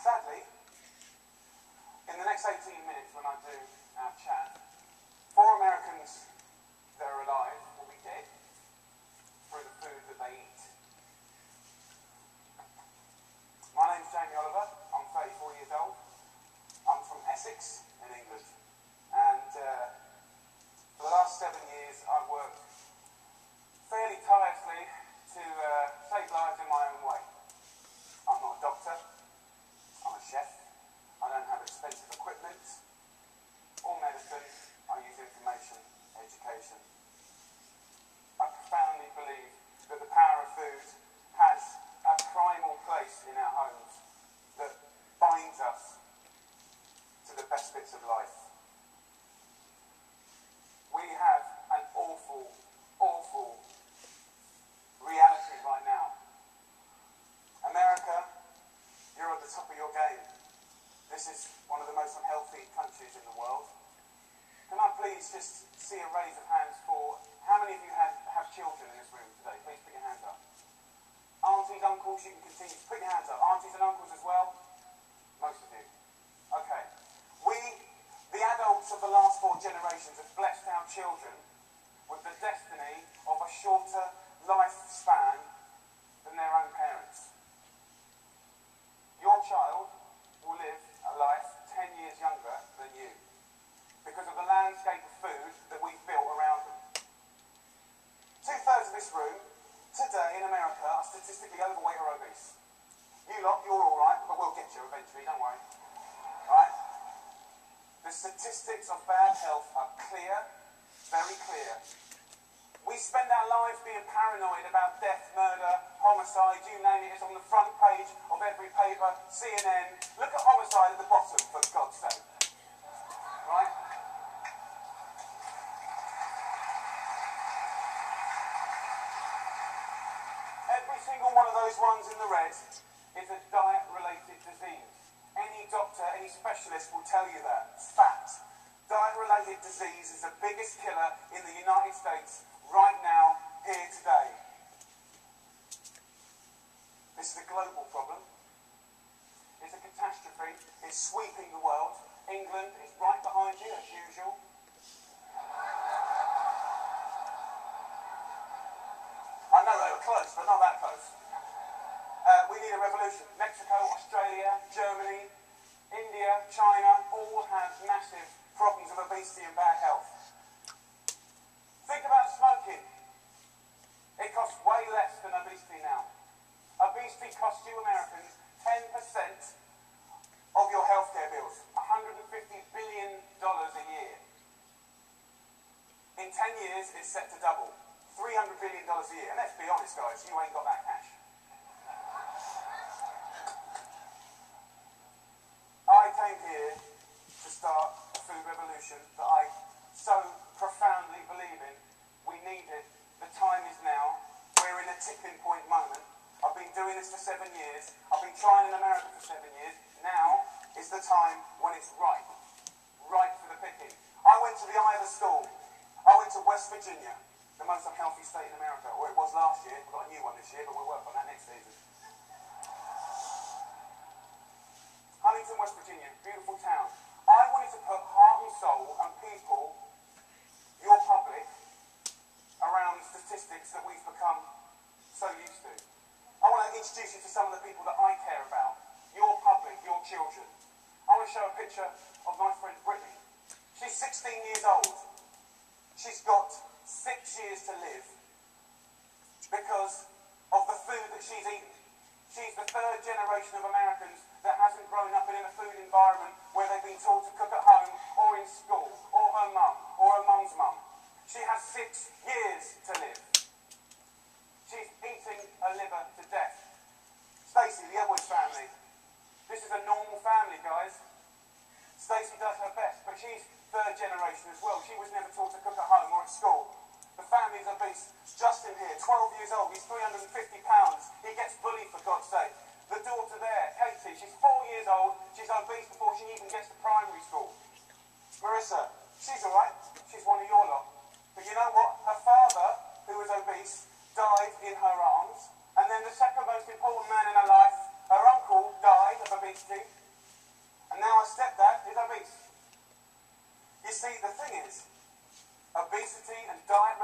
Sadly, in the next 18 minutes when I do our chat, 4 Americans that are alive will be dead through the food that they eat. My name's Jamie Oliver, I'm 34 years old, I'm from Essex in England, and for the last 7 years I've worked fairly tirelessly to save lives in my own way. I'm not a doctor, I'm a chef, I don't have expensive equipment or medicine, I use information, education. I profoundly believe that the power of food has a primal place in our homes that binds us to the best bits of life. We have an awful, awful reality right now. America, you're at the top of your game. This is one of the most unhealthy countries in the world. Can I please just see a raise of hands for how many of you have children in this room today? Please put your hands up. Aunties, uncles, you can continue to put your hands up. Aunties and uncles as well? Most of you. Okay. We, the adults of the last 4 generations, have blessed our children with the destiny of a shorter lifespan than their own parents. Your child will live a life 10 years younger than you because of the landscape of food that we've built around them. 2/3 of this room today in America are statistically overweight or obese. You lot, you're alright, but we'll get you eventually, don't worry. Right? The statistics of bad health are clear, very clear. We spend our lives being paranoid about death, murder, homicide, you name it, it's on the front page of every paper, CNN. Look at homicide at the bottom, for God's sake. Right? Every single one of those ones in the red is a diet-related disease. Any doctor, any specialist will tell you that. It's fact. Diet-related disease is the biggest killer in the United States right now, here today. This is a global problem. It's a catastrophe. It's sweeping the world. England is right behind you, as usual. I know they were close, but not that close. We need a revolution. Mexico, Australia, Germany, India, China, all have massive problems of obesity and bad health. Think about smoking. It costs way less than obesity now. Obesity costs you Americans 10% of your healthcare bills. $150 billion a year. In 10 years, it's set to double. $300 billion a year. And let's be honest, guys, you ain't got that cash. I came here to start a food revolution that I so profoundly believe in. We need it. The time is now. We're in a tipping point moment. I've been doing this for 7 years. I've been trying in America for 7 years. Now is the time when it's right. Right for the picking. I went to the Iowa school. I went to West Virginia, the most unhealthy state in America. Or it was last year. We've got a new one this year, but we'll work on that next season. Huntington, West Virginia, beautiful town. I wanted to put heart and soul and people, your public, around statistics that we've become so used to. I want to introduce you to some of the people that I care about. Your public, your children. I want to show a picture of my friend Brittany. She's 16 years old. She's got 6 years to live because of the food that she's eaten. She's the 3rd generation of Americans that hasn't grown up in a food environment where they've been taught to cook at home or in school, or her mum, or her mum's mum. She has 6 years to live. She's eating her liver to death. Stacey, the Edwards family. This is a normal family, guys. Stacey does her best, but she's 3rd generation as well. She was never taught to cook at home or at school. The family's obese. Justin here, 12 years old, he's 350 pounds. He gets bullied, for God's sake. The daughter there, Katie, she's 4 years old. She's obese before she even gets to primary school. Marissa, she's alright. She's one of your lot. But you know what? Her father, who was obese, died in her arms.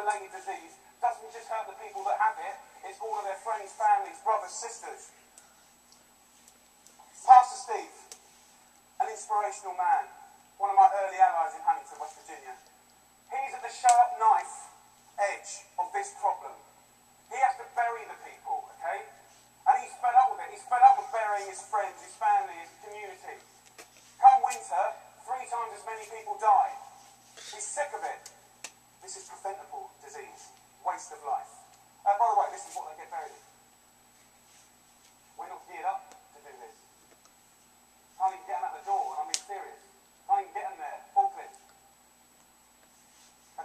food-related disease doesn't just hurt the people that have it, it's all of their friends, families, brothers, sisters. Pastor Steve, an inspirational man, one of my early allies in Huntington, West Virginia. He's at the sharp knife edge of this problem. He has to bury the people, okay? And he's fed up with it. He's fed up with burying his friends, his family, his community. Come winter, 3 times as many people die. He's sick of it. This is preventable disease, waste of life. By the way, this is what they get buried in. We're not geared up to do this. Can't even get them out the door, and I'm being serious. Can't even get them there, forklift.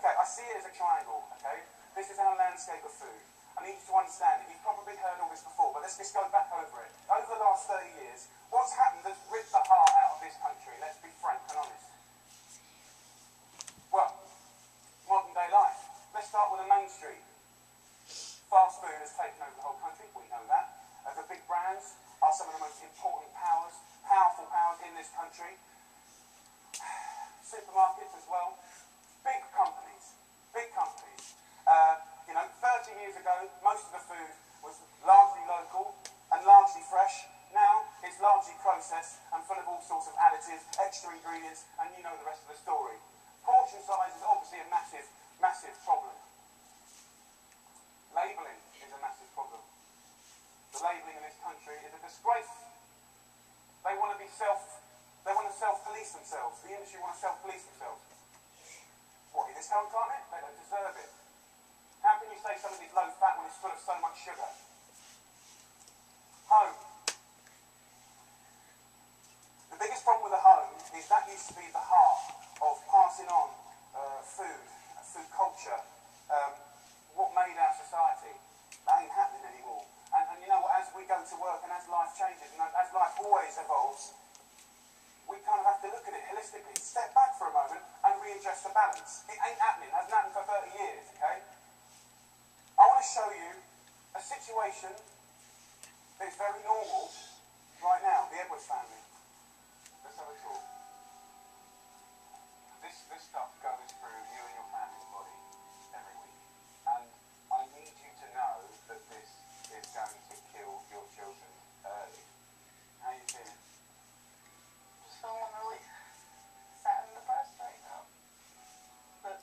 Okay, I see it as a triangle, okay? This is our landscape of food. I need you to understand it. You've probably heard all this before, but let's just go back over it. Over the last 30 years, what's happened that's ripped the heart out of this country? Let's be frank and honest. Well, modern day life. Let's start with the main street. Fast food has taken over the whole country, we know that. The big brands are some of the most important powers, powerful powers in this country. Supermarkets as well. Big companies. Big companies. 30 years ago, most of the food was largely local and largely fresh. Now, it's largely processed and full of all sorts of additives, extra ingredients, and you know the rest of the story. Portion size is obviously a massive, massive problem. Labelling is a massive problem. The labelling in this country is a disgrace. They want to self-police themselves. The industry want to self-police themselves. What, in this home climate? They don't deserve it. How can you say something's low fat when it's full of so much sugar? Home. The biggest problem with the home is that used to be the heart of passing on food culture, what made our society. That ain't happening anymore. And you know what, as we go to work and as life changes, and as life always evolves, we kind of have to look at it holistically, step back for a moment and readjust the balance. It ain't happening, it hasn't happened for 30 years, okay? I want to show you a situation that is very normal right now, the Edwards family. Let's have a talk. This stuff goes through you and your family's body every week. And I need you to know that this is going to kill your children early. How are you feeling? Just feeling really sad and depressed right now. But,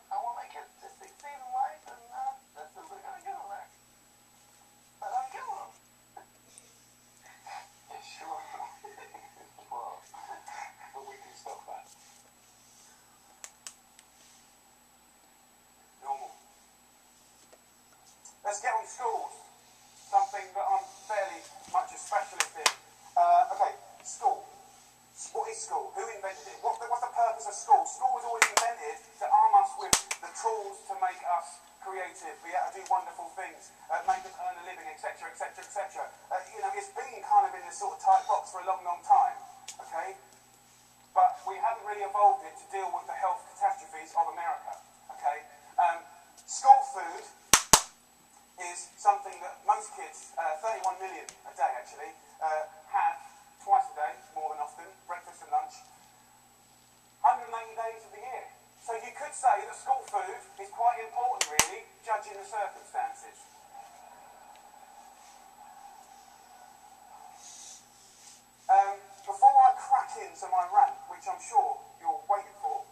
I want my kids to succeed in life, and this isn't going to get them there. But I'm killing them. Yeah, sure. Well, but we can stop that. Normal. Let's get on schools. Something that I'm fairly much a specialist in. Okay, school. What is school? Who invented it? What's the purpose of school? School was always invented to arm us with the tools to make us creative, be able to do wonderful things, make us earn a living, etc., etc., etc. It's been kind of in this sort of tight box for a long, long time, okay? But we haven't really evolved it to deal with the health catastrophes of America, okay? School food is something that most kids, 31 million a day actually, have twice a day, more than often, breakfast and lunch, 180 days of the year. So you could say that school food is quite important really, judging the circumstances. Before I crack into my rant, which I'm sure you're waiting for,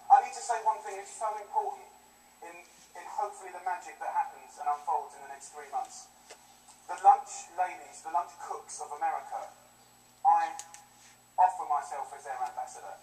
I need to say one thing that's so important in hopefully the magic that happens and unfolds in the next 3 months. The lunch ladies, the lunch cooks of America, I offer myself as their ambassador.